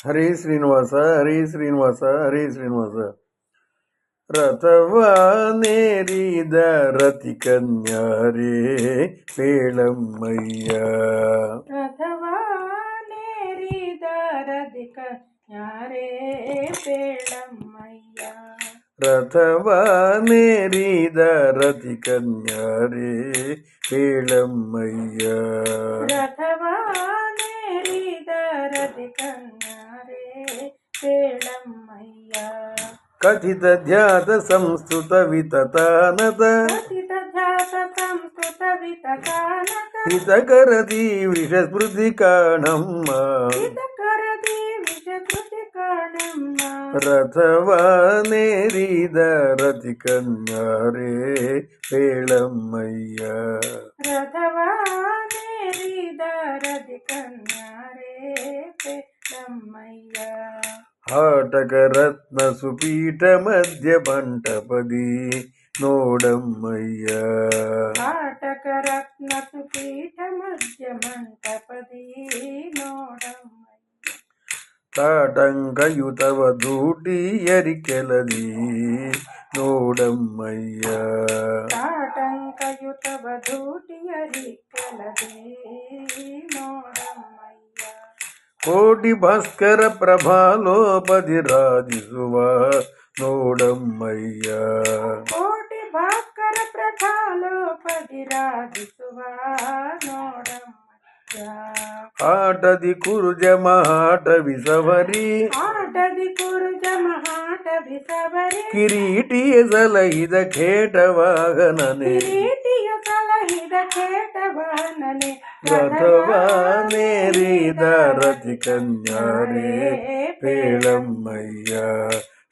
ಹರೇ ಶ್ರೀನಿವಾಸ ಹರೇ ಶ್ರೀನಿವಾಸ ಹರೇ ಶ್ರೀನಿವಾಸ. ರಥವನೇರಿದ ರತಿ ಕನ್ಯಾರೇ ಪೇಳಮ್ಮಯ್ಯ. ರಥವನೇರಿದ ರತಿ ಕನ್ಯಾರೇ ಪೇಳಮ್ಮಯ್ಯ. ರಥವನೇರಿದ ರತಿ ಕನ್ಯಾರೇ ಪೇಳಮ್ಮಯ್ಯ. ರಥವನೇರಿದ ರತಿ ಕನ್ಯಾರೇ ಪೇಳಮ್ಮಯ್ಯ. ಕಥಿತ ಧ್ಯಾತ ಸಂಸ್ಕೃತ ವಿತತಾನದ ಹಿತಕರದಿ ವೃಷಸ್ಮೃತಿ ಕಾಣಮ್ಮ. ರಥವನೇರಿದ ರತಿ ಕನ್ಯಾರೇ ಪೇಳಮ್ಮಯ್ಯ. ರಥವನೇರಿದ ರತಿ ಕನ್ಯಾರೇ ಪೇಳಮ್ಮಯ್ಯ. ಹಾಟಕ ರತ್ನ ಸುಪೀಠ ಮಧ್ಯ ಮಂಟಪದಿ ನೋಡಮ್ಮಯ್ಯ. ಹಾಟಕ ರತ್ನ ಸುಪೀಠ ಮಧ್ಯ ಮಂಟಪದಿ ನೋಡಮ್ಮಯ್ಯ. ತಾಟಂಕಯುತವ ದೂಟಿಯರಿ ಕೆಲದಿ ನೋಡಮ್ಮಯ್ಯ. ತಾಟಂಕಯುತವ ದೂಟಿಯರಿ ಕೆಲದಿ ನೋಡಮ್ಮಯ್ಯ. ಕೋಟಿ ಭಾಸ್ಕರ ಪ್ರಭಾಲೋಪದಿ ರಾಜಿಸುವ ನೋಡಮ್ಮಯ್ಯ. ಕೋಟಿ ಭಾಸ್ಕರ ಪ್ರಭಾಲೋಪದಿ ರಾಜಿಸುವ ನೋಡಮ್ಮಯ್ಯ. ಆಟದಿ ಕುರುಜ ಮಹಾಟ ವಿಸವರಿ ಆಟದಿ ಕುರುಜ ಮಹಾಟ ವಿಸವರಿ. ಕಿರೀಟಿಯ ಸಲಹಿದ ಖೇಟವಾಹನನೆ ಕಿರೀಟಿಯ ಸಲಹಿದ ಖೇಟವಾಹನನೆ. ರಥವನೇರಿದ ರತಿ ಕನ್ಯಾರೇ ಪೇಳಮ್ಮಯ್ಯ.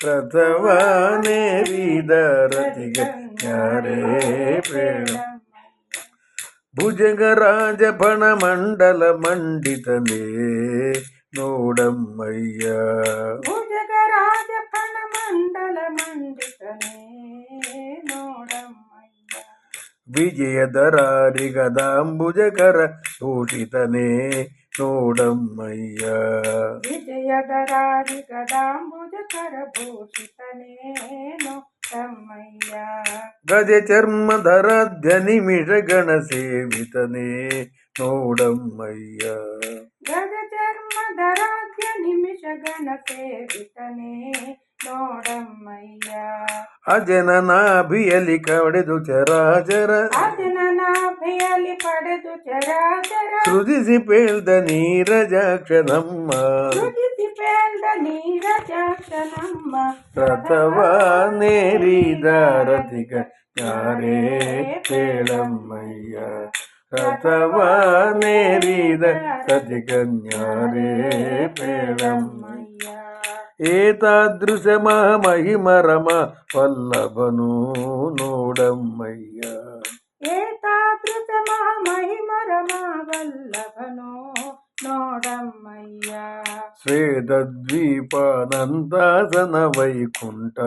ರಥವನೇರಿದ ರತಿ ಕನ್ಯಾರೇ ಪೇಳಮ್ಮಯ್ಯ. ಭುಜಗರಾಜ ಫಣಮಂಡಲ ಮಂಡಿತನೇ ನೋಡಮ್ಮಯ್ಯ. ಭುಜಗರಾಜ ಫಣಮಂಡಲ ಮಂಡಿತನೇ ನೋಡಮ್ಮಯ್ಯ. ವಿಜಯದರಾರಿ ಗದಾಂಬುಜಕರ ಭೂಷಿತನೇ ನೋಡಮ್ಮಯ್ಯ. ವಿಜಯದರಾರಿ ಗದಾಂಬುಜಕರ ಭೂಷಿತನೇ ನೋಡಮ್ಮಯ್ಯ. ಗಜ ಚರ್ಮಧರಾಧ್ಯ ನಿಮಿಷ ಗಣ ಸೇವಿತನೇ ನೋಡಮ್ಮಯ್ಯ. ಗಜ ಚರ್ಮಧರಾಧ್ಯ ನಿಮಿಷ ಗಣ ಸೇವಿತನೇ ನೋಡಮ್ಮಯ್ಯ. ಅಜನನಾಭಿಯಲಿ ಕಡೆದು ಚರಾಚರ ಅಜನನಾಭಿಯಲಿ ಪಡೆದು ಚರಾಚರ. ಸೃಜಿಸಿ ಪೇಳ್ದ ನೀರಜಾಕ್ಷನಮ್ಮ. ಸೃಜಿಸಿ ಪೇಳ್ದ ನೀರಜಾಕ್ಷನಮ್ಮ. ರಥವನೇರಿದ ರತಿ ಕನ್ಯಾರೇ ಪೇಳಮ್ಮಯ್ಯ. ರಥವನೇರಿದ ರತಿ ಕನ್ಯಾರೇ ಪೇಳಮ್ಮಯ್ಯ. ಏತಾದೃಶ ಮಹಿಮರಮ ವಲ್ಲಭನು ನೋಡಮ್ಮಯ್ಯ. ಏತಾದೃಶ ಮಹಿಮರಮ ವಲ್ಲಭನು ನೋಡಮ್ಮಯ್ಯ. ಶ್ವೇತದ್ವೀಪಾನಂದಾಸನ ವೈಕುಂಠ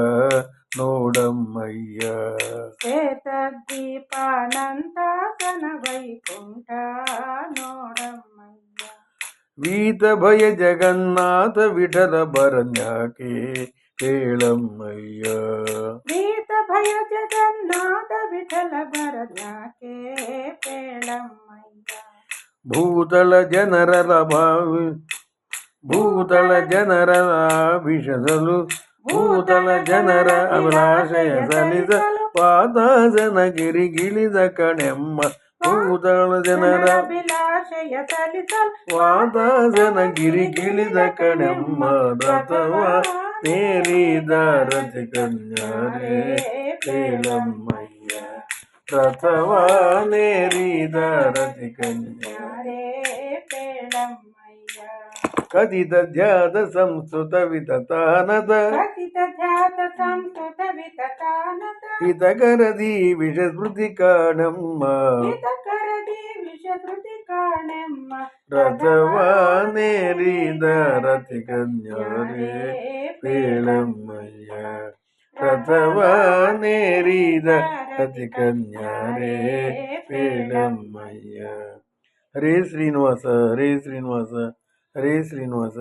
ನೋಡಮ್ಮಯ್ಯ. ಶ್ವೇತದ್ವೀಪಾನಂದಾಸನ ವೈಕುಂಠ ನೋಡಮ್ಮಯ್ಯ. ವೀತ ಭಯ ಜಗನ್ನಾಥ ವಿಠಲ ಬರನ್ಯಾಕೆ ಪೇಳಮ್ಮಯ್ಯ. ವೀತ ಭಯ ಜಗನ್ನಾಥ ವಿಠಲ ಬರನ್ಯಾಕೆ ಪೇಳಮ್ಮಯ್ಯ. ಭೂತಳ ಜನರ ಅಭಿಷಸಲು ಭೂತಳ ಜನರ ಅಭಿಲಾಷಯ ಸಲಿಸಲು ಪಾದಾಸನ ಗಿರಿಗಿಳಿದ ಕಣೆಮ್ಮ. ಭೂತಳ ಜನರ ಅಭಿಲಾಷಯ ಸಲಿಸಲು ವಾದಾಸನ ಗಿರಿಗಿಳಿದ ಕಣೆಮ್ಮ. ರಥವನೇರಿದ ರತಿ ಕನ್ಯಾರೇ ಪೇಳಮ್ಮಯ್ಯ. ರಥವನೇರಿದ ರತಿ ಕನ್ಯಾರೇ ಪೇಳಮ್ಮಯ್ಯ. ಕಥಿತ ಧ್ಯಾತ ಸಂಸ್ಕೃತ ವಿತತಾನದ ಹಿತಕರದಿ ವಿಷಸ್ಮೃತಿ ಕಾಣಮ್ಮ. ರಥವನೇರಿದ ರತಿ ಕನ್ಯಾರೇ ಪೇಳಮ್ಮಯ್ಯ. ರಥವನೇರಿದ ರತಿ ಕನ್ಯಾರೇ ಪೇಳಮ್ಮಯ್ಯ. ಹರೇ ಶ್ರೀನಿವಾಸ ಹರೇ ಶ್ರೀನಿವಾಸ ಹರೇ ಶ್ರೀನಿವಾಸ.